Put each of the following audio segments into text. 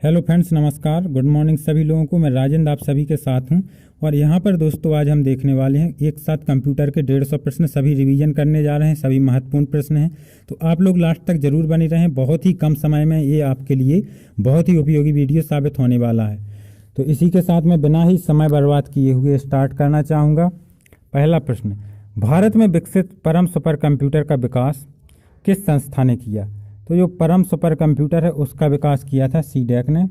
Hello friends, नमस्कार, good morning सभी लोगों को। मैं राजेंद्र आप सभी के साथ हूं और यहाँ पर दोस्तों आज हम देखने वाले हैं एक साथ कंप्यूटर के 150 प्रश्न सभी रिवीजन करने जा रहे हैं। सभी महत्वपूर्ण प्रश्न हैं, तो आप लोग लास्ट तक जरूर बने रहें। बहुत ही कम समय में ये आपके लिए बहुत ही उपयोगी वीडियो साबित होने वाला है। तो इसी के साथ मैं बिना ही समय बर्बाद किए हुए स्टार्ट करना चाहूँगा। पहला प्रश्न, भारत में विकसित परम सुपर कंप्यूटर का विकास किस संस्था ने किया? तो जो परम सुपर कंप्यूटर है उसका विकास किया था सीडैक ने।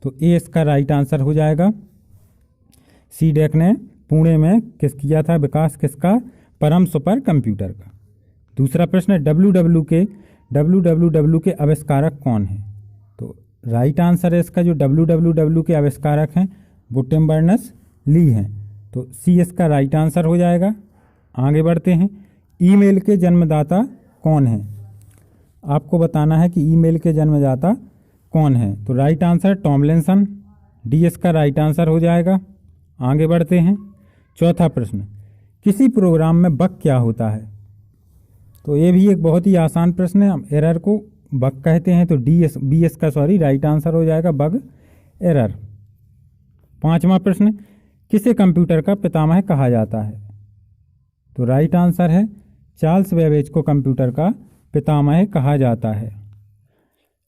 तो ए इसका राइट आंसर हो जाएगा। सीडैक ने पुणे में किया था विकास, किसका? परम सुपर कंप्यूटर का। दूसरा प्रश्न, डब्ल्यू के आविष्कारक कौन हैं? तो राइट आंसर है इसका, जो डब्ल्यू के आविष्कारक हैं वो टिम बर्नर्स ली हैं। तो सी इसका राइट आंसर हो जाएगा। आगे बढ़ते हैं, ईमेल के जन्मदाता कौन हैं? आपको बताना है कि ईमेल के जन्मदाता कौन है। तो राइट आंसर टॉमलिंसन, डी इसका राइट आंसर हो जाएगा। आगे बढ़ते हैं, चौथा प्रश्न, किसी प्रोग्राम में बग क्या होता है? तो ये भी एक बहुत ही आसान प्रश्न है। हम एरर को बग कहते हैं, तो बी इसका राइट आंसर हो जाएगा, बग एरर। पांचवा प्रश्न, किसे कंप्यूटर का पितामह कहा जाता है? तो राइट आंसर है चार्ल्स बेबेज को कंप्यूटर का पितामह कहा जाता है।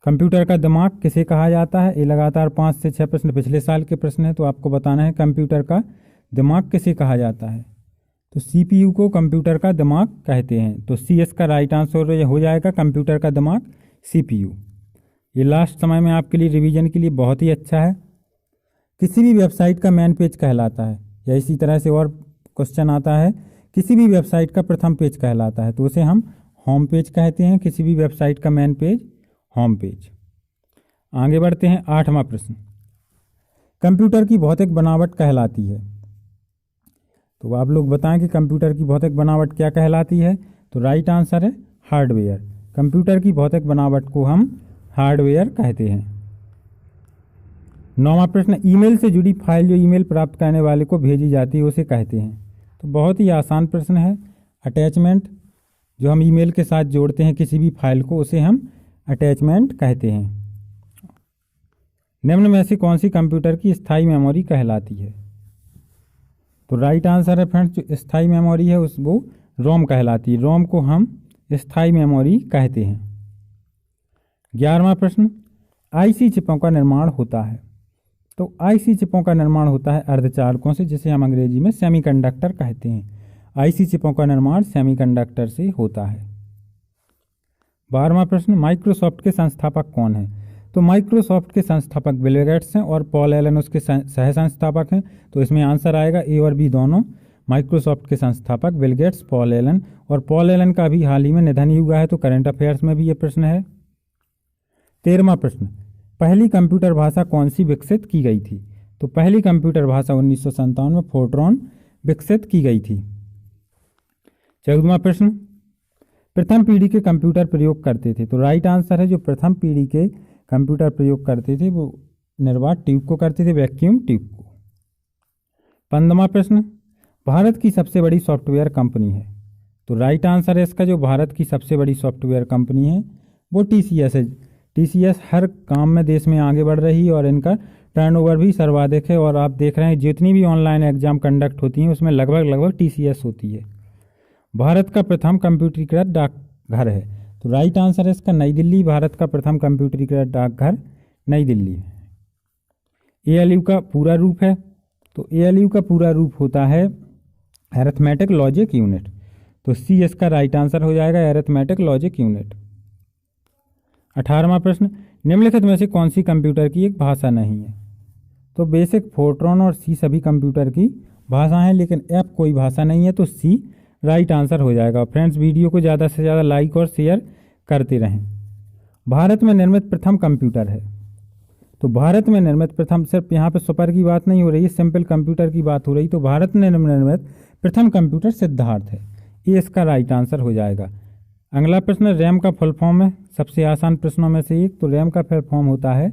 कंप्यूटर का दिमाग किसे कहा जाता है? ये लगातार 5 से 6 प्रश्न पिछले साल के प्रश्न है, तो आपको बताना है कंप्यूटर का दिमाग किसे कहा जाता है। तो सीपीयू को कंप्यूटर का दिमाग कहते हैं। तो सी इसका राइट आंसर हो जाएगा, कंप्यूटर का दिमाग सीपीयू। ये लास्ट समय में आपके लिए रिवीजन के लिए बहुत ही अच्छा है। किसी भी वेबसाइट का मेन पेज कहलाता है, या इसी तरह से और क्वेश्चन आता है, किसी भी वेबसाइट का प्रथम पेज कहलाता है, तो उसे हम होम पेज कहते हैं। किसी भी वेबसाइट का मेन पेज होम पेज। आगे बढ़ते हैं, आठवां प्रश्न, कंप्यूटर की भौतिक बनावट कहलाती है? तो आप लोग बताएं कि कंप्यूटर की भौतिक बनावट क्या कहलाती है। तो राइट आंसर है हार्डवेयर। कंप्यूटर की भौतिक बनावट को हम हार्डवेयर कहते हैं। नौवां प्रश्न, ईमेल से जुड़ी फाइल जो ईमेल प्राप्त करने वाले को भेजी जाती है उसे कहते हैं? तो बहुत ही आसान प्रश्न है। अटैचमेंट, जो हम ईमेल के साथ जोड़ते हैं किसी भी फाइल को, उसे हम अटैचमेंट कहते हैं। निम्न में से कौन सी कंप्यूटर की स्थायी मेमोरी कहलाती है? तो राइट आंसर है फ्रेंड्स, जो स्थायी मेमोरी है वो रोम कहलाती है। रोम को हम स्थायी मेमोरी कहते हैं। 11वां प्रश्न, आईसी चिपों का निर्माण होता है? तो आईसी चिपों का निर्माण होता है अर्धचालकों से, जिसे हम अंग्रेजी में सेमीकंडक्टर कहते हैं। आईसी चिपों का निर्माण सेमीकंडक्टर से होता है। 12वां प्रश्न, माइक्रोसॉफ्ट के संस्थापक कौन हैं? तो माइक्रोसॉफ्ट के संस्थापक बिल गेट्स हैं और पॉल एलन उसके सह संस्थापक हैं। तो इसमें आंसर आएगा ए और बी दोनों। माइक्रोसॉफ्ट के संस्थापक बिल गेट्स, पॉल एलन, और पॉल एलन का भी हाल ही में निधन ही हुआ है, तो करंट अफेयर्स में भी ये प्रश्न है। 13वां प्रश्न, पहली कंप्यूटर भाषा कौन सी विकसित की गई थी? तो पहली कंप्यूटर भाषा 1957 में फोर्ट्रॉन विकसित की गई थी। 14वां प्रश्न, प्रथम पीढ़ी के कंप्यूटर प्रयोग करते थे? तो राइट आंसर है, जो प्रथम पीढ़ी के कंप्यूटर प्रयोग करते थे वो निर्वात ट्यूब को करते थे, वैक्यूम ट्यूब को। 15वां प्रश्न, भारत की सबसे बड़ी सॉफ्टवेयर कंपनी है? तो राइट आंसर है इसका, जो भारत की सबसे बड़ी सॉफ्टवेयर कंपनी है वो टीसीएस है। टीसीएस हर काम में देश में आगे बढ़ रही है और इनका टर्नओवर भी सर्वाधिक है। और आप देख रहे हैं जितनी भी ऑनलाइन एग्जाम कंडक्ट होती हैं उसमें लगभग टीसीएस होती है। भारत का प्रथम कंप्यूटरीकृत डाकघर है? तो राइट आंसर है इसका नई दिल्ली। भारत का प्रथम कंप्यूटरीकृत डाकघर नई दिल्ली है। एएलयू का पूरा रूप है? तो एएलयू का पूरा रूप होता है अरिथमेटिक लॉजिक यूनिट। तो सी इसका राइट आंसर हो जाएगा, अरिथमेटिक लॉजिक यूनिट। 18वां प्रश्न, निम्नलिखित में से कौन सी कंप्यूटर की एक भाषा नहीं है? तो बेसिक, फोर्ट्रॉन और सी सभी कंप्यूटर की भाषा हैं, लेकिन एफ कोई भाषा नहीं है, तो सी राइट आंसर हो जाएगा। फ्रेंड्स, वीडियो को ज़्यादा से ज़्यादा लाइक और शेयर करते रहें। भारत में निर्मित प्रथम कंप्यूटर है? तो भारत में निर्मित प्रथम, सिर्फ यहाँ पे सुपर की बात नहीं हो रही है, सिंपल कंप्यूटर की बात हो रही। तो भारत में निर्मित प्रथम कंप्यूटर सिद्धार्थ है, ये इसका राइट आंसर हो जाएगा। अगला प्रश्न, रैम का फुल फॉर्म है? सबसे आसान प्रश्नों में से एक। तो रैम का फुल फॉर्म होता है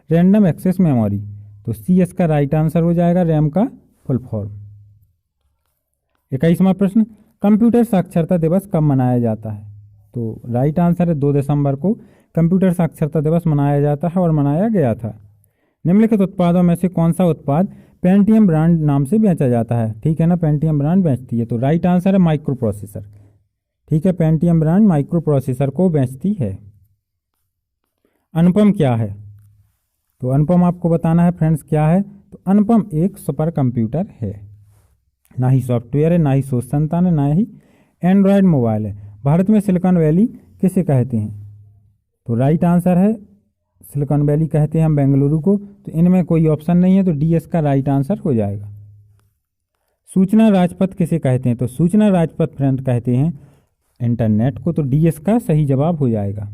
रैंडम एक्सेस मेमोरी। तो सी इसका राइट आंसर हो जाएगा, रैम का फुल फॉर्म। 21वां प्रश्न, कंप्यूटर साक्षरता दिवस कब मनाया जाता है? तो राइट आंसर है 2 दिसंबर को कंप्यूटर साक्षरता दिवस मनाया जाता है और मनाया गया था? निम्नलिखित उत्पादों में से कौन सा उत्पाद पेंटियम ब्रांड नाम से बेचा जाता है? ठीक है ना, पेंटियम ब्रांड बेचती है, तो राइट आंसर है माइक्रो प्रोसेसर। ठीक है, पेंटियम ब्रांड माइक्रो प्रोसेसर को बेचती है। अनुपम क्या है? तो अनुपम आपको बताना है फ्रेंड्स क्या है। तो अनुपम एक सुपर कंप्यूटर है, ना ही सॉफ्टवेयर है, ना ही सोच संतान है, ना ही एंड्रॉयड मोबाइल है। भारत में सिलिकॉन वैली किसे कहते हैं? तो राइट आंसर है सिलिकॉन वैली कहते हैं हम बेंगलुरु को। तो इनमें कोई ऑप्शन नहीं है, तो डी इसका राइट आंसर हो जाएगा। सूचना राजपथ किसे कहते हैं? तो सूचना राजपथ फ्रेंड कहते हैं इंटरनेट को, तो डी इसका सही जवाब हो जाएगा।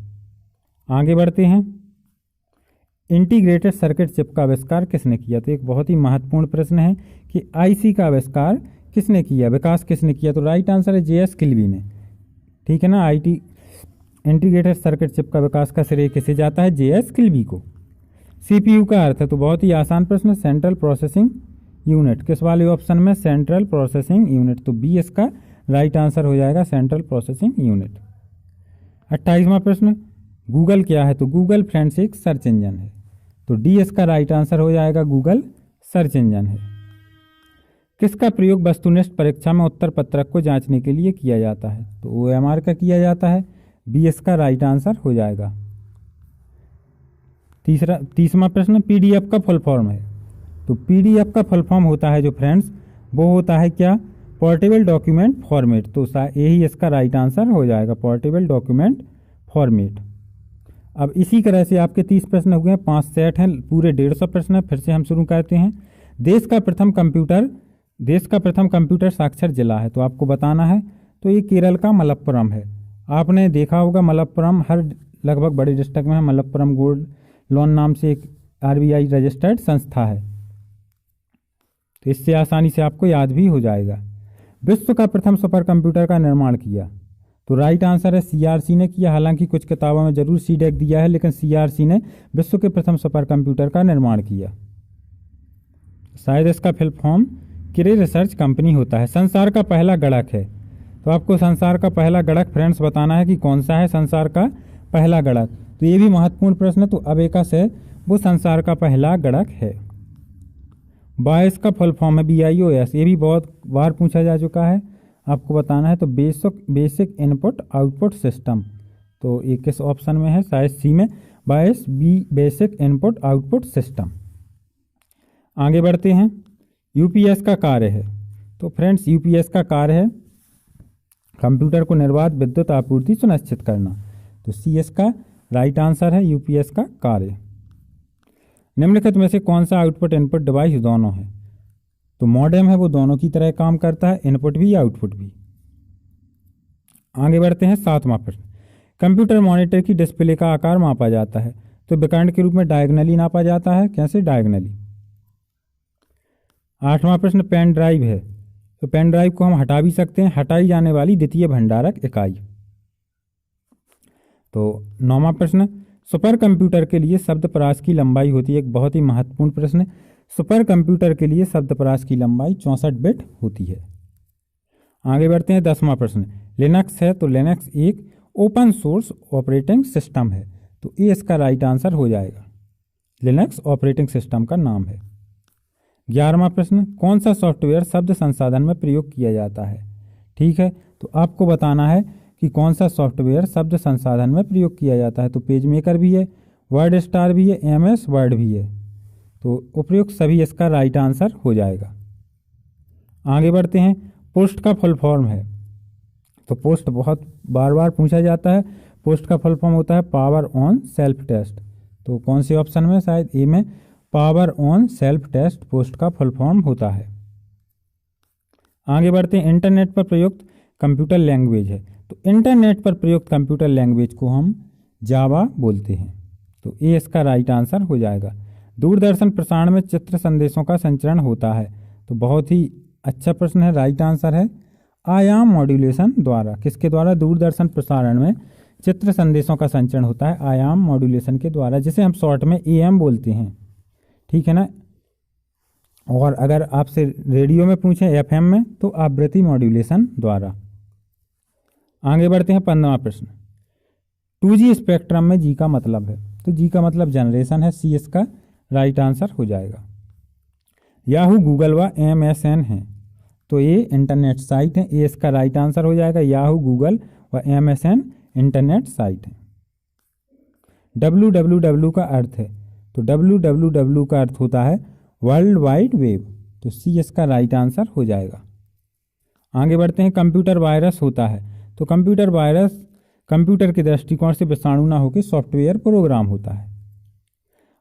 आगे बढ़ते हैं। इंटीग्रेटेड सर्किट चिप का आविष्कार किसने किया? तो एक बहुत ही महत्वपूर्ण प्रश्न है कि आईसी का आविष्कार किसने किया, विकास किसने किया? तो राइट आंसर है जे एस किल्बी ने। ठीक है ना, इंटीग्रेटेड सर्किट चिप का विकास का श्रेय किसे जाता है? जे एस किल्बी को। सीपीयू का अर्थ है, तो बहुत ही आसान प्रश्न, सेंट्रल प्रोसेसिंग यूनिट। किस वाले ऑप्शन में? सेंट्रल प्रोसेसिंग यूनिट, तो बी इसका राइट आंसर हो जाएगा, सेंट्रल प्रोसेसिंग यूनिट। 28वां प्रश्न, गूगल क्या है? तो गूगल फ्रेंड्स एक सर्च इंजन है, तो डी इसका राइट आंसर हो जाएगा, गूगल सर्च इंजन है। किसका प्रयोग वस्तुनिष्ठ परीक्षा में उत्तर पत्रक को जांचने के लिए किया जाता है? तो ओएमआर का किया जाता है, बी इसका राइट आंसर हो जाएगा। 30वां प्रश्न, पीडीएफ का फुल फॉर्म है। तो पीडीएफ का फुल फॉर्म होता है जो फ्रेंड्स, वो होता है क्या? पोर्टेबल डॉक्यूमेंट फॉर्मेट, तो यही इसका राइट आंसर हो जाएगा, पोर्टेबल डॉक्यूमेंट फॉर्मेट। अब इसी तरह से आपके 30 प्रश्न हो गए, 5 सेट हैं, पूरे 150 प्रश्न है। फिर से हम शुरू करते हैं। देश का प्रथम कंप्यूटर साक्षर जिला है, तो आपको बताना है। तो ये केरल का मलप्पुरम है। आपने देखा होगा मलप्पुरम हर लगभग बड़े डिस्ट्रिक्ट में है। मलप्पुरम गोल्ड लोन नाम से एक आरबीआई रजिस्टर्ड संस्था है, तो इससे आसानी से आपको याद भी हो जाएगा। विश्व का प्रथम सुपर कंप्यूटर का निर्माण किया? तो राइट आंसर है सीआरसी ने किया। हालांकि कुछ किताबों में जरूर सीडेक दिया है, लेकिन सीआरसी ने विश्व के प्रथम सुपर कंप्यूटर का निर्माण किया। शायद इसका फुल फॉर्म क्रे रिसर्च कंपनी होता है। संसार का पहला गणक है, तो आपको संसार का पहला गणक फ्रेंड्स बताना है कि कौन सा है संसार का पहला गणक। तो ये भी महत्वपूर्ण प्रश्न है। तो अबेकस है, वो संसार का पहला गणक है। बायोस का फुल फॉर्म है BIOS, ये भी बहुत बार पूछा जा चुका है, आपको बताना है। तो बेसिक इनपुट आउटपुट सिस्टम, तो ये किस ऑप्शन में है? शायद सी में, BIOS basic input output system. आगे बढ़ते हैं। यूपीएस का कार्य है, तो फ्रेंड्स यूपीएस का कार्य है कंप्यूटर को निर्बाध विद्युत आपूर्ति सुनिश्चित करना, तो सी इसका राइट आंसर है, यूपीएस का कार्य। निम्नलिखित में से कौन सा आउटपुट इनपुट डिवाइस दोनों है? तो मॉडेम है, वो दोनों की तरह काम करता है, इनपुट भी आउटपुट भी। आगे बढ़ते हैं। 7वां प्रश्न, कंप्यूटर मॉनिटर की डिस्प्ले का आकार मापा जाता है, तो विकर्ण के रूप में डायगनली नापा जाता है। कैसे? डायगनली। 8वां प्रश्न, पेन ड्राइव है, तो पेन ड्राइव को हम हटा भी सकते हैं, हटाई जाने वाली द्वितीय भंडारक इकाई। तो 9वां प्रश्न, सुपर कंप्यूटर के लिए शब्दपरास की लंबाई होती है। एक बहुत ही महत्वपूर्ण प्रश्न है। सुपर कंप्यूटर के लिए शब्दपरास की लंबाई 64 बिट होती है। आगे बढ़ते हैं। 10वां प्रश्न, लिनक्स है, तो लिनक्स एक ओपन सोर्स ऑपरेटिंग सिस्टम है, तो ये इसका राइट आंसर हो जाएगा, लिनक्स ऑपरेटिंग सिस्टम का नाम है। 11वां प्रश्न, कौन सा सॉफ्टवेयर शब्द संसाधन में प्रयोग किया जाता है? ठीक है, तो आपको बताना है कि कौन सा सॉफ्टवेयर शब्द संसाधन में प्रयोग किया जाता है। तो पेज मेकर भी है, वर्ड स्टार भी है, MS वर्ड भी है, तो उपयुक्त सभी इसका राइट आंसर हो जाएगा। आगे बढ़ते हैं। पोस्ट का फुल फॉर्म है, तो पोस्ट बहुत बार बार पूछा जाता है। पोस्ट का फुल फॉर्म होता है पावर ऑन सेल्फ टेस्ट, तो कौन से ऑप्शन में? शायद ए में, power on self test POST का फुल फॉर्म होता है। आगे बढ़ते हैं। इंटरनेट पर प्रयुक्त कंप्यूटर लैंग्वेज है, तो इंटरनेट पर प्रयुक्त कंप्यूटर लैंग्वेज को हम जावा बोलते हैं, तो ये इसका राइट आंसर हो जाएगा। दूरदर्शन प्रसारण में चित्र संदेशों का संचरण होता है, तो बहुत ही अच्छा प्रश्न है, राइट आंसर है आयाम मॉड्यूलेशन द्वारा। किसके द्वारा? दूरदर्शन प्रसारण में चित्र संदेशों का संचरण होता है आयाम मॉड्यूलेशन के द्वारा, जिसे हम शॉर्ट में AM बोलते हैं। ठीक है ना, और अगर आपसे रेडियो में पूछें FM में, तो आवृत्ति मॉड्यूलेशन द्वारा। आगे बढ़ते हैं। 15वां प्रश्न, 2G स्पेक्ट्रम में जी का मतलब है, तो जी का मतलब जनरेशन है, सी इसका राइट आंसर हो जाएगा। याहू, गूगल व MSN है, तो ये इंटरनेट साइट है, ये इसका राइट आंसर हो जाएगा। याहू, गूगल व MSN इंटरनेट साइट है। www का अर्थ है, तो www का अर्थ होता है वर्ल्ड वाइड वेब, तो सी इसका राइट आंसर हो जाएगा। आगे बढ़ते हैं, कंप्यूटर वायरस होता है, तो कंप्यूटर वायरस कंप्यूटर के दृष्टिकोण से विषाणु ना होकर सॉफ्टवेयर प्रोग्राम होता है।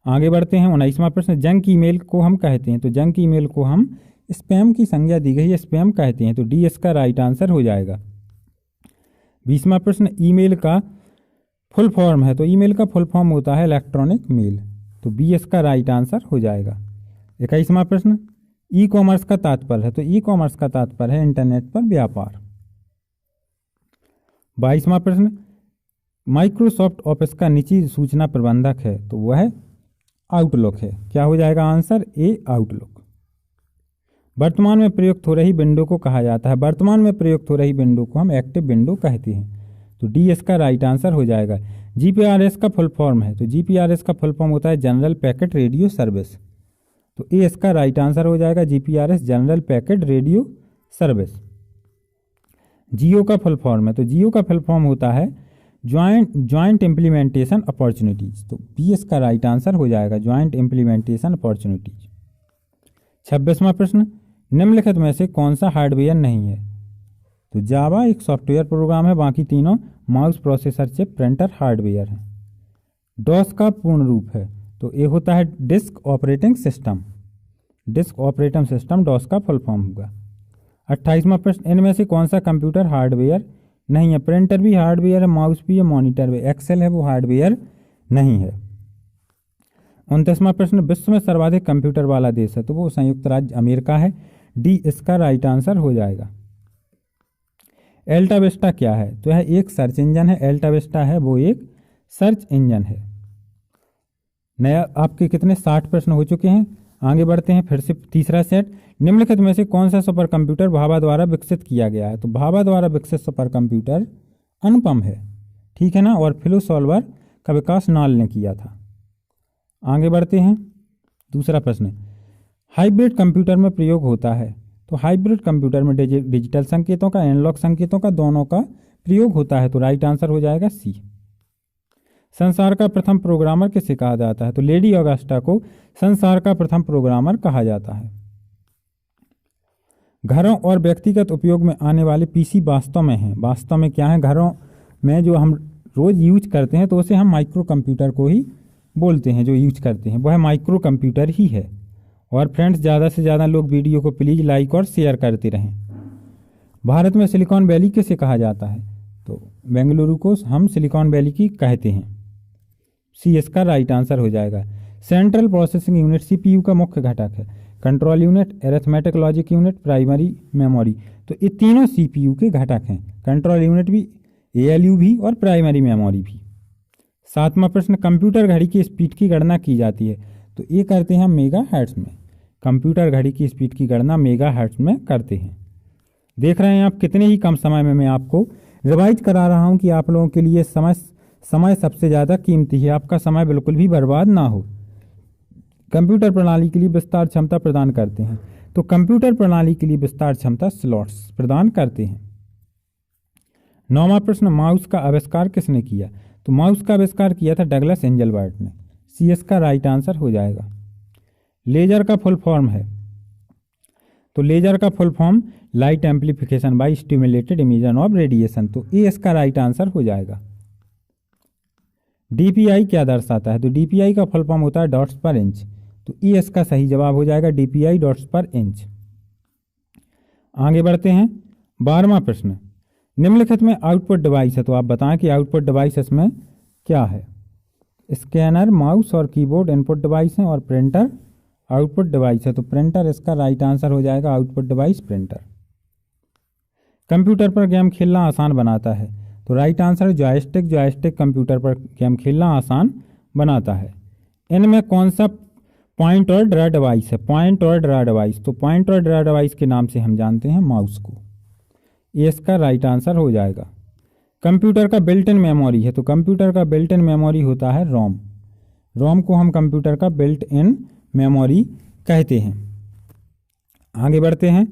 आगे बढ़ते हैं, 19वां प्रश्न, जंक ईमेल को हम कहते हैं, तो जंक ईमेल को हम स्पैम की संज्ञा दी गई है, स्पैम कहते हैं, तो डी इसका राइट आंसर हो जाएगा। 20वां प्रश्न, ईमेल का फुल फॉर्म है, तो ईमेल का फुल फॉर्म होता है इलेक्ट्रॉनिक मेल, तो बी इसका राइट आंसर हो जाएगा। 21वां प्रश्न, ई कॉमर्स का तात्पर्य है, तो ई कॉमर्स का तात्पर्य है इंटरनेट पर व्यापार। 22वां प्रश्न, माइक्रोसॉफ्ट ऑफिस का निजी सूचना प्रबंधक है, तो वह आउटलुक है, क्या हो जाएगा आंसर, ए आउटलुक। वर्तमान में प्रयुक्त हो रही विंडो को कहा जाता है, वर्तमान में प्रयुक्त हो रही विंडो को हम एक्टिव विंडो कहते हैं, तो डी इसका राइट आंसर हो जाएगा। जीपीआरएस का फुल फॉर्म है, तो जीपीआरएस का फुल फॉर्म होता है जनरल पैकेट रेडियो सर्विस, तो ए इसका राइट आंसर हो जाएगा, GPRS general packet radio service. Jio का फुल फॉर्म है, तो जियो का फुल फॉर्म होता है ज्वाइंट इम्प्लीमेंटेशन अपॉर्चुनिटीज, तो बी इसका राइट आंसर हो जाएगा, ज्वाइंट इम्प्लीमेंटेशन अपॉर्चुनिटीज। 26वां प्रश्न, निम्नलिखित में से कौन सा हार्डवेयर नहीं है, तो जावा एक सॉफ्टवेयर प्रोग्राम है, बाकी तीनों mouse, processor, chip, printer hardware है। डॉस का पूर्ण रूप है, तो ये होता है disk operating system, disk operating system DOS का फुल फॉर्म होगा। 28वां प्रश्न, इनमें से कौन सा कंप्यूटर हार्डवेयर नहीं है, प्रिंटर भी हार्डवेयर है, माउस भी है, मॉनिटर भी, एक्सेल है वो हार्डवेयर नहीं है। 29वां प्रश्न, विश्व में सर्वाधिक कंप्यूटर वाला देश है, तो वो संयुक्त राज्य अमेरिका है, डी इसका राइट आंसर हो जाएगा। एल्टा विस्टा क्या है, तो यह एक सर्च इंजन है, एल्टा विस्टा है वो एक सर्च इंजन है। नया आपके कितने 60 प्रश्न हो चुके हैं। आगे बढ़ते हैं, फिर से तीसरा सेट, निम्नलिखित में से कौन सा सुपर कंप्यूटर भाभा द्वारा विकसित किया गया है, तो भाभा द्वारा विकसित सुपर कंप्यूटर अनुपम है, ठीक है ना, और फ्लो सॉल्वर का विकास नाल ने किया था। आगे बढ़ते हैं, दूसरा प्रश्न, हाइब्रिड कंप्यूटर में प्रयोग होता है, तो हाइब्रिड कंप्यूटर में डिजिटल संकेतों का, एनालॉग संकेतों का, दोनों का प्रयोग होता है, तो राइट आंसर हो जाएगा सी। संसार का प्रथम प्रोग्रामर किसे कहा जाता है, तो लेडी ऑगस्टा को संसार का प्रथम प्रोग्रामर कहा जाता है। घरों और व्यक्तिगत उपयोग में आने वाले पीसी वास्तव में हैं, वास्तव में क्या है, घरों में जो हम रोज यूज करते हैं, तो उसे हम माइक्रो कंप्यूटर को ही बोलते हैं, जो यूज करते हैं वह माइक्रो कंप्यूटर ही है। और फ्रेंड्स, ज़्यादा से ज़्यादा लोग वीडियो को प्लीज़ लाइक और शेयर करते रहें। भारत में सिलिकॉन वैली किसे कहा जाता है, तो बेंगलुरु को हम सिलिकॉन वैली की कहते हैं, सी इसका राइट आंसर हो जाएगा। सेंट्रल प्रोसेसिंग यूनिट सीपीयू का मुख्य घटक है, control unit, arithmetic logic unit, primary memory, तो ये तीनों सीपीयू के घटक हैं, कंट्रोल यूनिट भी, एएलयू भी और प्राइमरी मेमोरी भी। 7वां प्रश्न, कंप्यूटर घड़ी की स्पीड की गणना की जाती है, तो ये करते हैं हम मेगा हर्ट्ज में, कंप्यूटर घड़ी की स्पीड की गणना मेगा हर्ट्ज में करते हैं। देख रहे हैं आप कितने ही कम समय में मैं आपको रिवाइज करा रहा हूं कि आप लोगों के लिए समय सबसे ज़्यादा कीमती है, आपका समय बिल्कुल भी बर्बाद ना हो। कंप्यूटर प्रणाली के लिए विस्तार क्षमता प्रदान करते हैं, तो कंप्यूटर प्रणाली के लिए विस्तार क्षमता स्लॉट्स प्रदान करते हैं। 9वां प्रश्न, माउस का आविष्कार किसने किया, तो माउस का आविष्कार किया था डगलस एंजलबर्ट ने, सी इसका राइट आंसर हो जाएगा। लेजर का फुल फॉर्म है, तो लेजर का full form light amplification by stimulated emission of radiation, तो ए इसका राइट आंसर हो जाएगा। डीपीआई क्या दर्शाता है, तो डीपीआई का फुल फॉर्म होता है डॉट्स पर इंच, तो ए इसका सही जवाब हो जाएगा, डीपीआई डॉट्स पर इंच। आगे बढ़ते हैं, 12वां प्रश्न, निम्नलिखित में आउटपुट डिवाइस है, तो आप बताएं कि आउटपुट डिवाइस इसमें क्या है। स्कैनर, माउस और कीबोर्ड इनपुट डिवाइस हैं, और प्रिंटर आउटपुट डिवाइस है, तो प्रिंटर इसका राइट आंसर हो जाएगा, आउटपुट डिवाइस प्रिंटर। कंप्यूटर पर गेम खेलना आसान बनाता है, तो right answer joystick, joystick computer पर गेम खेलना आसान बनाता है। इनमें कौन सा पॉइंट और ड्रा डिवाइस है, पॉइंट और ड्रा डिवाइस, तो पॉइंट और ड्रा डिवाइस के नाम से हम जानते हैं माउस को, ये इसका राइट आंसर हो जाएगा। कंप्यूटर का बिल्ट इन मेमोरी है, तो कंप्यूटर का बिल्ट इन मेमोरी होता है रोम। रोम को हम कंप्यूटर का बिल्ट इन मेमोरी कहते हैं। आगे बढ़ते हैं।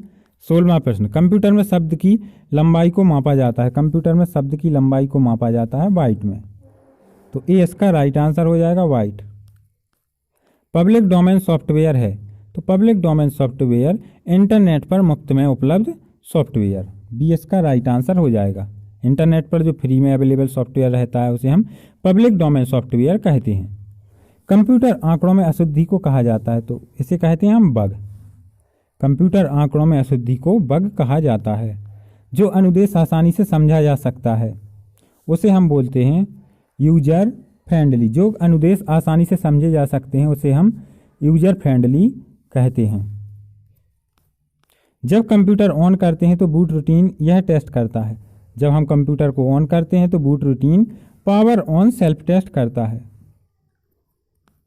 16वां प्रश्न, कंप्यूटर में शब्द की लंबाई को मापा जाता है। कंप्यूटर में शब्द की लंबाई को मापा जाता है बाइट में, तो ए इसका राइट आंसर हो जाएगा बाइट। पब्लिक डोमेन सॉफ्टवेयर है, तो पब्लिक डोमेन सॉफ्टवेयर इंटरनेट पर मुफ्त में उपलब्ध सॉफ्टवेयर, बी इसका राइट आंसर हो जाएगा। इंटरनेट पर जो फ्री में अवेलेबल सॉफ्टवेयर रहता है उसे हम पब्लिक डोमेन सॉफ्टवेयर कहते हैं। कंप्यूटर आंकड़ों में अशुद्धि को कहा जाता है, तो इसे कहते हैं हम बग। कंप्यूटर आंकड़ों में अशुद्धि को बग कहा जाता है। जो अनुदेश आसानी से समझा जा सकता है उसे हम बोलते हैं यूजर फ्रेंडली। जो अनुदेश आसानी से समझे जा सकते हैं उसे हम यूजर फ्रेंडली कहते हैं। जब कंप्यूटर ऑन करते हैं तो बूट रूटीन यह टेस्ट करता है। जब हम कंप्यूटर को ऑन करते हैं तो boot routine power on self test करता है।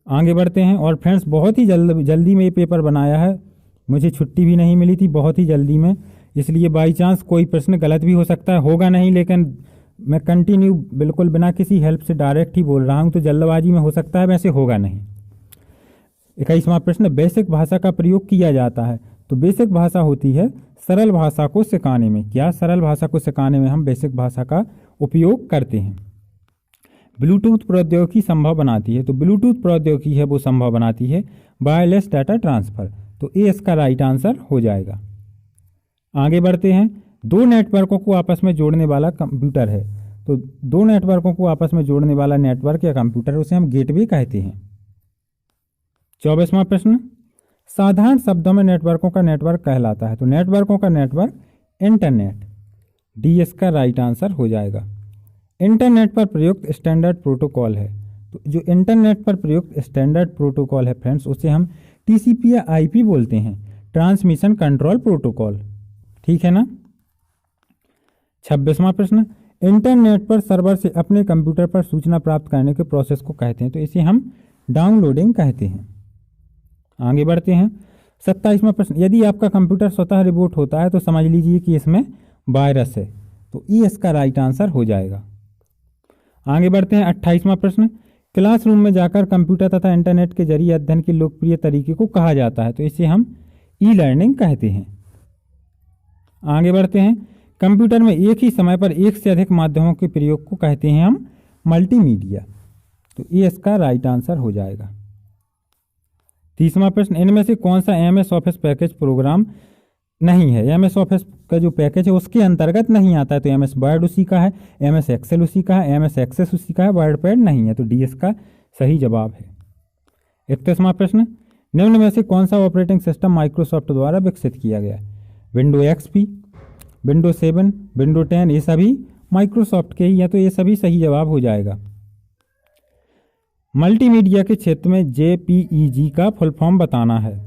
आगे बढ़ते हैं। और फ्रेंड्स, बहुत ही जल्दी में ये पेपर बनाया है, मुझे छुट्टी भी नहीं मिली थी, बहुत ही जल्दी में, इसलिए बाई चांस कोई प्रश्न गलत भी हो सकता है, होगा नहीं, लेकिन मैं कंटिन्यू बिल्कुल बिना किसी हेल्प से डायरेक्ट ही बोल रहा हूँ, तो जल्दबाजी में हो सकता है, वैसे होगा नहीं। 21वां प्रश्न, बेसिक भाषा का प्रयोग किया जाता है, तो बेसिक भाषा होती है सरल भाषा को सिखाने में। क्या सरल भाषा को सिखाने में हम बेसिक भाषा का उपयोग करते हैं। ब्लूटूथ प्रौद्योगिकी संभव बनाती है, तो ब्लूटूथ प्रौद्योगिकी है वो संभव बनाती है वायरलेस डाटा ट्रांसफर, तो ए इसका राइट आंसर हो जाएगा। आगे बढ़ते हैं। दो नेटवर्कों को आपस में जोड़ने वाला कंप्यूटर है, तो दो नेटवर्कों को आपस में जोड़ने वाला नेटवर्क या कंप्यूटर उसे हम गेटवे कहते हैं। 24वां प्रश्न, साधारण शब्दों में नेटवर्कों का नेटवर्क कहलाता है, तो नेटवर्कों का नेटवर्क इंटरनेट, डी इसका राइट आंसर हो जाएगा। इंटरनेट पर प्रयुक्त स्टैंडर्ड प्रोटोकॉल है, तो जो इंटरनेट पर प्रयुक्त स्टैंडर्ड प्रोटोकॉल है फ्रेंड्स उसे हम टीसीपी या आईपी बोलते हैं, ट्रांसमिशन कंट्रोल प्रोटोकॉल, ठीक है ना। 26वां प्रश्न, इंटरनेट पर सर्वर से अपने कंप्यूटर पर सूचना प्राप्त करने के प्रोसेस को कहते हैं, तो इसे हम डाउनलोडिंग कहते हैं। आगे बढ़ते हैं। 27वां प्रश्न, यदि आपका कंप्यूटर स्वतः रिबूट होता है तो समझ लीजिए कि इसमें वायरस है, तो ई इसका राइट आंसर हो जाएगा। आगे बढ़ते हैं। 28वां प्रश्न, क्लासरूम में जाकर कंप्यूटर तथा इंटरनेट के जरिए अध्ययन के लोकप्रिय तरीके को कहा जाता है, तो इसे हम ई लर्निंग कहते हैं। आगे बढ़ते हैं। कंप्यूटर में एक ही समय पर एक से अधिक माध्यमों के प्रयोग को कहते हैं हम मल्टीमीडिया, तो ये इसका राइट आंसर हो जाएगा। 30वां प्रश्न, इनमें से कौन सा एमएस ऑफिस पैकेज प्रोग्राम नहीं है। एमएस ऑफिस का जो पैकेज है उसके अंतर्गत नहीं आता है, तो एमएस वर्ड उसी का है, एमएस एक्सेल उसी का है, एमएस एक्सेस उसी का है, वर्ड पैड नहीं है, तो डी इसका सही जवाब है। 31वां प्रश्न, निम्न में से कौन सा ऑपरेटिंग सिस्टम माइक्रोसॉफ्ट द्वारा विकसित किया गया है। विंडो एक्सपी, विंडो 7, विंडो 10, ये सभी माइक्रोसॉफ्ट के ही हैं, तो ये सभी सही जवाब हो जाएगा। मल्टीमीडिया के क्षेत्र में जेपीईजी का फुल फॉर्म बताना है,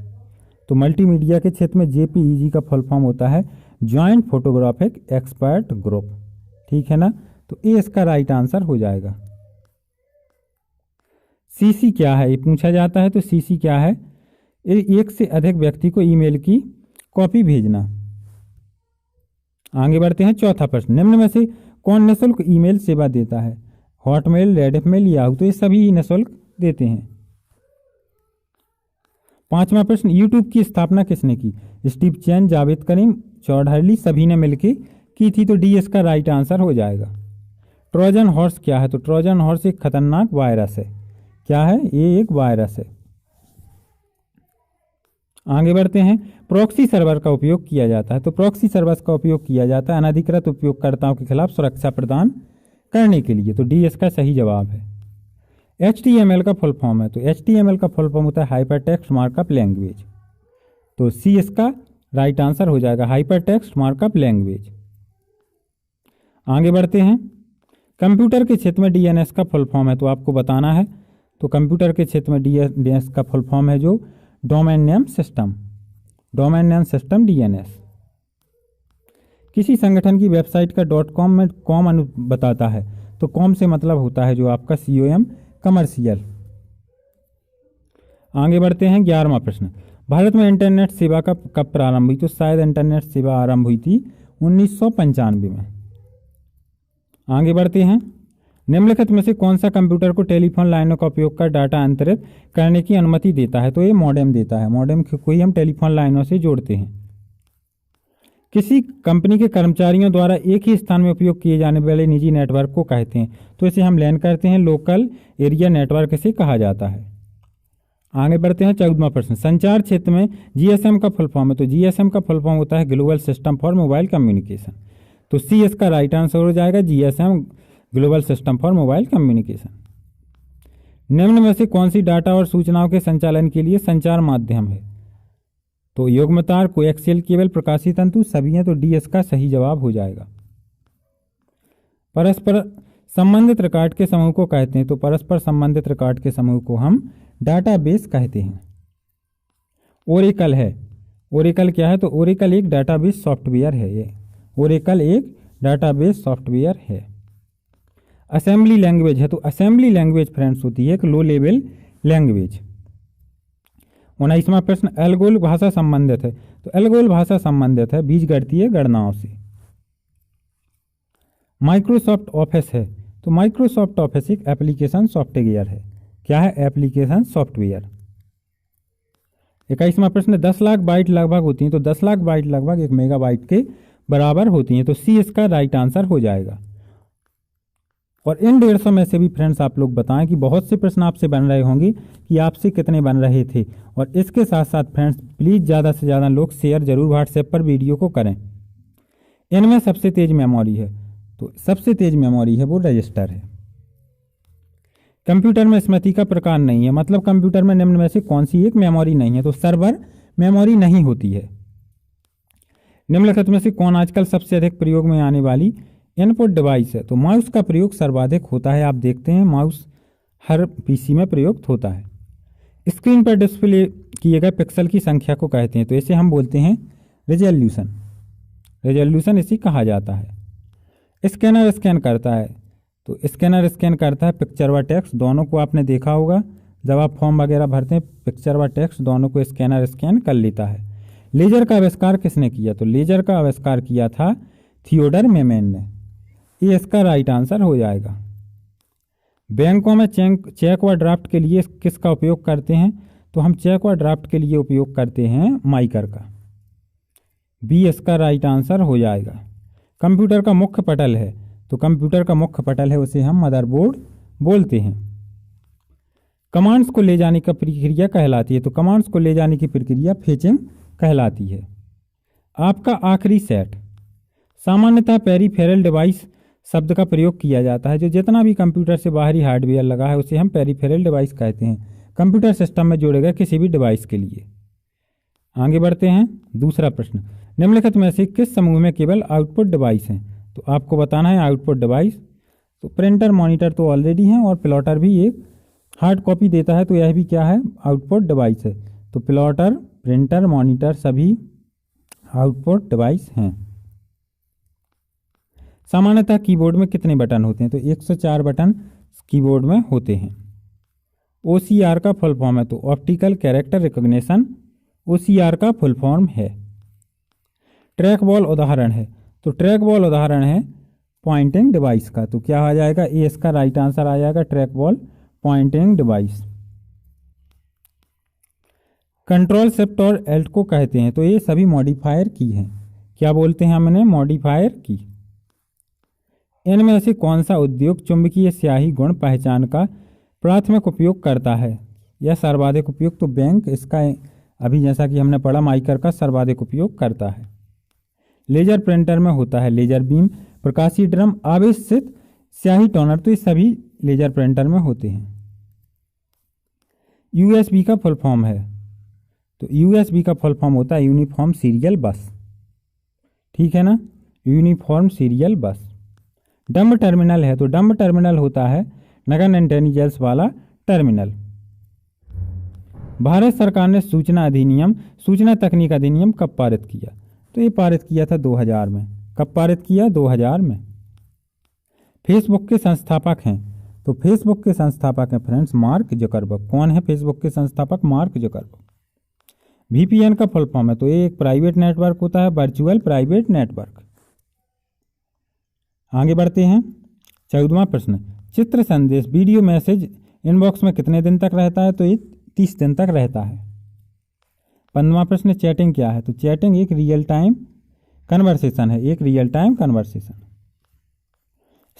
तो मल्टीमीडिया के क्षेत्र में जेपीईजी का फुल फॉर्म होता है जॉइंट फोटोग्राफिक एक्सपर्ट ग्रुप, ठीक है ना, तो ए इसका राइट आंसर हो जाएगा। सीसी क्या है ये पूछा जाता है, तो सीसी क्या है, एक से अधिक व्यक्ति को ईमेल की कॉपी भेजना। आगे बढ़ते हैं। चौथा प्रश्न, निम्न में से कौन निःशुल्क ईमेल सेवा देता है। हॉटमेल, रेडिफमेल, याहू, तो ये सभी निःशुल्क देते हैं। 5वां प्रश्न, यूट्यूब की स्थापना किसने की। स्टीव चैन, जावेद करीम, चौधरी, सभी ने मिलकर की थी, तो डी इसका राइट आंसर हो जाएगा। ट्रोजन हॉर्स क्या है, तो ट्रोजन हॉर्स एक खतरनाक वायरस है। क्या है, ये एक वायरस है। आगे बढ़ते हैं। प्रॉक्सी सर्वर का उपयोग किया जाता है, तो प्रॉक्सी सर्वर का उपयोग किया जाता है अनधिकृत उपयोगकर्ताओं के खिलाफ सुरक्षा प्रदान करने के लिए, तो डी इसका सही जवाब है। HTML का फुल फॉर्म है, तो HTML का फुल फॉर्म होता है हाइपर टेक्स्ट मार्कअप लैंग्वेज, तो सी इसका राइट आंसर हो जाएगा, हाइपर टेक्स्ट मार्कअप लैंग्वेज। आगे बढ़ते हैं। कंप्यूटर के क्षेत्र में DNS का फुल फॉर्म है, तो आपको बताना है, तो कंप्यूटर के क्षेत्र में DNS का फुल फॉर्म है जो domain name system, domain name system DNS। किसी संगठन की वेबसाइट का .com में कॉम बताता है, तो कॉम से मतलब होता है जो आपका COM कमर्शियल। आगे बढ़ते हैं। 11वां प्रश्न, भारत में इंटरनेट सेवा का कब प्रारंभ हुई, तो शायद इंटरनेट सेवा आरंभ हुई थी 1995 में। आगे बढ़ते हैं। निम्नलिखित में से कौन सा कंप्यूटर को टेलीफोन लाइनों का उपयोग कर डाटा अंतरित करने की अनुमति देता है? तो ये मॉडेम देता है। मॉडेम को ही हम टेलीफोन लाइनों से जोड़ते हैं। किसी कंपनी के कर्मचारियों द्वारा एक ही स्थान में उपयोग किए जाने वाले निजी नेटवर्क को कहते हैं? तो इसे हम लैन कहते हैं। लोकल एरिया नेटवर्क इसे कहा जाता है। आगे बढ़ते हैं। 14वां प्रश्न, संचार क्षेत्र में जीएसएम का फुल फॉर्म है? तो जीएसएम का फुल फॉर्म होता है global system for mobile communication. तो सी इसका राइट आंसर हो जाएगा, GSM global system for mobile communication. निम्न में से कौन सी डाटा और सूचनाओं के संचालन के लिए संचार माध्यम है? तो युग्मतार, कोएक्सियल केबल, प्रकाशीय तंतु, सभी हैं। तो डी इसका सही जवाब हो जाएगा। परस्पर संबंधित रिकॉर्ड के समूह को कहते हैं? तो परस्पर संबंधित रिकॉर्ड के समूह को हम डाटाबेस कहते हैं। ओरेकल है। ओरेकल क्या है? तो ओरेकल एक डाटाबेस सॉफ्टवेयर है। ये ओरेकल एक डाटाबेस सॉफ्टवेयर है। असेंबली लैंग्वेज है। तो असेंबली लैंग्वेज फ्रेंड्स होती है एक लो लेवल लैंग्वेज। 19वां प्रश्न, एल्गोल भाषा संबंधित है? तो एल्गोल भाषा संबंधित है बीजगणितीय गणनाओं से। माइक्रोसॉफ्ट ऑफिस है? तो माइक्रोसॉफ्ट ऑफिस एक एप्लीकेशन सॉफ्टवेयर है। क्या है? Application software. 21वां प्रश्न, 10 लाख बाइट लगभग होती हैं? तो 10 लाख बाइट लगभग 1 मेगाबाइट के बराबर होती हैं। तो सी इसका राइट आंसर हो जाएगा। और इन 150 में से भी फ्रेंड्स आप लोग बताएं कि बहुत से प्रश्न आपसे बन रहे होंगे कि आपसे कितने बन रहे थे। और इसके साथ साथ फ्रेंड्स प्लीज़ ज़्यादा से ज़्यादा लोग शेयर जरूर व्हाट्सएप पर वीडियो को करें। इनमें सबसे तेज मेमोरी है? तो सबसे तेज मेमोरी है वो रजिस्टर है। कंप्यूटर में स्मृति का प्रकार नहीं है, मतलब कंप्यूटर में निम्न में से कौन सी एक मेमोरी नहीं है? तो सर्वर मेमोरी नहीं होती है। निम्नलिखित में से कौन आजकल सबसे अधिक प्रयोग में आने वाली इनपुट डिवाइस है? तो माउस का प्रयोग सर्वाधिक होता है। आप देखते हैं माउस हर पीसी में प्रयुक्त होता है। स्क्रीन पर डिस्प्ले किए गए पिक्सल की संख्या को कहते हैं? तो इसे हम बोलते हैं रिजोल्यूशन। रिजोल्यूशन इसी कहा जाता है। स्कैनर स्कैन करता है? तो स्कैनर स्कैन करता है पिक्चर व टेक्स्ट दोनों को। आपने देखा होगा जब आप फॉर्म वगैरह भरते हैं, पिक्चर व टेक्स्ट दोनों को स्कैनर स्कैन कर लेता है। लेजर का आविष्कार किसने किया? तो लेजर का आविष्कार किया था थियोडर मेमन ने। ये इसका राइट आंसर हो जाएगा। बैंकों में चेक व ड्राफ्ट के लिए किसका उपयोग करते हैं? तो हम चेक व ड्राफ्ट के लिए उपयोग करते हैं माइकर का। बी इसका राइट आंसर हो जाएगा। कंप्यूटर का मुख्य पटल है? तो कंप्यूटर का मुख्य पटल है उसे हम मदरबोर्ड बोलते हैं। कमांड्स को ले जाने की प्रक्रिया कहलाती है? तो कमांड्स को ले जाने की प्रक्रिया फेचिंग कहलाती है। आपका आखिरी सेट। सामान्यतः पेरिफेरल डिवाइस शब्द का प्रयोग किया जाता है। जो जितना भी कंप्यूटर से बाहरी हार्डवेयर लगा है उसे हम पेरिफेरल डिवाइस कहते हैं, कंप्यूटर सिस्टम में जोड़े गए किसी भी डिवाइस के लिए। आगे बढ़ते हैं। दूसरा प्रश्न, निम्नलिखित में से किस समूह में केवल आउटपुट डिवाइस हैं? तो आपको बताना है आउटपुट डिवाइस। तो प्रिंटर मॉनिटर तो ऑलरेडी हैं और प्लॉटर भी एक हार्ड कॉपी देता है। तो यह भी क्या है? आउटपुट डिवाइस है। तो प्लॉटर, प्रिंटर, मॉनिटर सभी आउटपुट डिवाइस हैं। सामान्यतः कीबोर्ड में कितने बटन होते हैं? तो 104 बटन कीबोर्ड में होते हैं। OCR का फुल फॉर्म है? तो ऑप्टिकल कैरेक्टर रिकॉग्निशन OCR का फुल फॉर्म है। ट्रैक बॉल उदाहरण है? तो ट्रैक बॉल उदाहरण है पॉइंटिंग डिवाइस का। तो क्या आ जाएगा? ए इसका राइट आंसर आ जाएगा, track ball pointing device. Control shift और एल्ट को कहते हैं? तो ये सभी मॉडिफायर की हैं। क्या बोलते हैं हमने? मॉडिफायर की। इनमें से कौन सा उद्योग चुंबकीय स्याही गुण पहचान का प्राथमिक उपयोग करता है या सर्वाधिक उपयोग? तो बैंक इसका अभी जैसा कि हमने पढ़ा माइकर का सर्वाधिक उपयोग करता है। लेजर प्रिंटर में होता है लेजर बीम, प्रकाशीय ड्रम, आवेशित स्याही टोनर। तो ये सभी लेजर प्रिंटर में होते हैं। USB का फुल फॉर्म है? तो USB का फुल फॉर्म होता है यूनिफॉर्म सीरियल बस। ठीक है ना? यूनिफॉर्म सीरियल बस। डम्ब टर्मिनल है? तो डम्ब टर्मिनल होता है नगन इंटेलिजेंस वाला टर्मिनल। भारत सरकार ने सूचना तकनीक अधिनियम कब पारित किया? तो ये पारित किया था 2000 में। कब पारित किया? 2000 में। फेसबुक के संस्थापक हैं? तो फेसबुक के संस्थापक हैं फ्रेंड्स मार्क जकरबर्ग। कौन है फेसबुक के संस्थापक? Mark Zuckerberg. VPN का फुल फॉर्म है? तो ये एक प्राइवेट नेटवर्क होता है, वर्चुअल प्राइवेट नेटवर्क। आगे बढ़ते हैं। 14वां प्रश्न, चित्र संदेश वीडियो मैसेज इनबॉक्स में कितने दिन तक रहता है? तो ये 30 दिन तक रहता है। 15वां प्रश्न, चैटिंग क्या है? तो चैटिंग एक रियल टाइम कन्वर्सेशन है, एक real time conversation.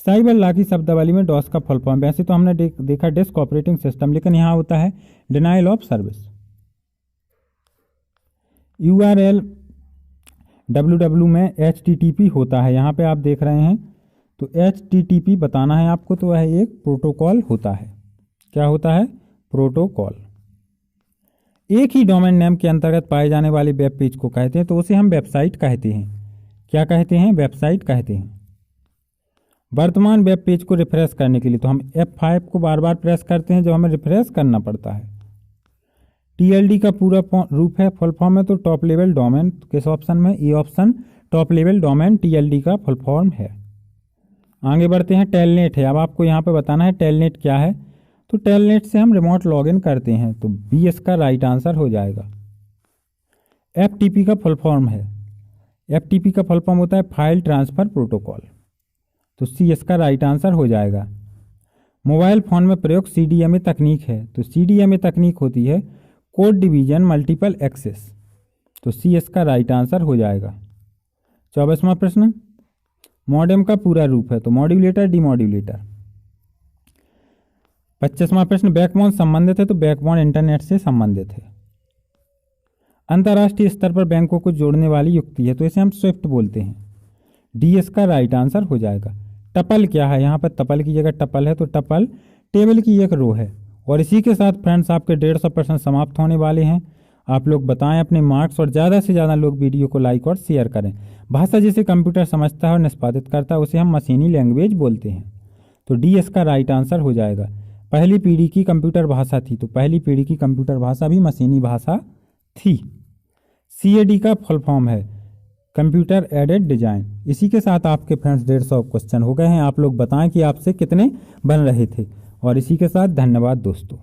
Cyber law की शब्दावली में डॉस का फुल फॉर्म, वैसे तो हमने देखा डिस्क ऑपरेटिंग सिस्टम, लेकिन यहाँ होता है denial of service. URL www में HTTP होता है, यहाँ पे आप देख रहे हैं तो HTTP बताना है आपको, तो वह एक प्रोटोकॉल होता है। क्या होता है? प्रोटोकॉल। एक ही डोमेन नेम के अंतर्गत पाए जाने वाले वेब पेज को कहते हैं तो उसे हम वेबसाइट कहते हैं। क्या कहते हैं? वेबसाइट कहते हैं। वर्तमान वेब पेज को रिफ्रेश करने के लिए तो हम F5 को बार बार प्रेस करते हैं, जो हमें रिफ्रेश करना पड़ता है। TLD का पूरा रूप है, फुल फॉर्म है, तो टॉप लेवल डोमेन। किस ऑप्शन में? A option, top level domain TLD का फुल फॉर्म है। आगे बढ़ते हैं, टेलनेट है। अब आपको यहाँ पे बताना है टेलनेट क्या है। तो टेलनेट से हम रिमोट लॉगिन करते हैं, तो B इसका राइट आंसर हो जाएगा। FTP का फुल फॉर्म है, FTP का फुल फॉर्म होता है फाइल ट्रांसफर प्रोटोकॉल, तो C इसका राइट आंसर हो जाएगा। मोबाइल फ़ोन में प्रयोग CDMA तकनीक है, तो CDMA तकनीक होती है कोड डिवीजन मल्टीपल एक्सेस, तो C इसका राइट आंसर हो जाएगा। 24वां प्रश्न, मॉडेम का पूरा रूप है, तो मॉड्यूलेटर, डीमॉड्यूलेटर। 25वां प्रश्न, बैकबोन संबंधित है, तो बैकबोन इंटरनेट से संबंधित है। अंतर्राष्ट्रीय स्तर पर बैंकों को जोड़ने वाली युक्ति है, तो इसे हम स्विफ्ट बोलते हैं। D इसका राइट आंसर हो जाएगा। टपल क्या है? यहाँ पर टपल की जगह टपल है, तो टपल टेबल की एक रो है। और इसी के साथ फ्रेंड्स आपके 150 प्रश्न समाप्त होने वाले हैं। आप लोग बताएं अपने मार्क्स, और ज़्यादा से ज़्यादा लोग वीडियो को लाइक और शेयर करें। भाषा जिसे कंप्यूटर समझता है और निष्पादित करता है उसे हम मशीनी लैंग्वेज बोलते हैं, तो D इसका राइट आंसर हो जाएगा। पहली पीढ़ी की कंप्यूटर भाषा थी, तो पहली पीढ़ी की कंप्यूटर भाषा भी मशीनी भाषा थी। CAD का फुल फॉर्म है कंप्यूटर एडेड डिजाइन। इसी के साथ आपके फ्रेंड्स 150 क्वेश्चन हो गए हैं। आप लोग बताएं कि आपसे कितने बन रहे थे। और इसी के साथ धन्यवाद दोस्तों।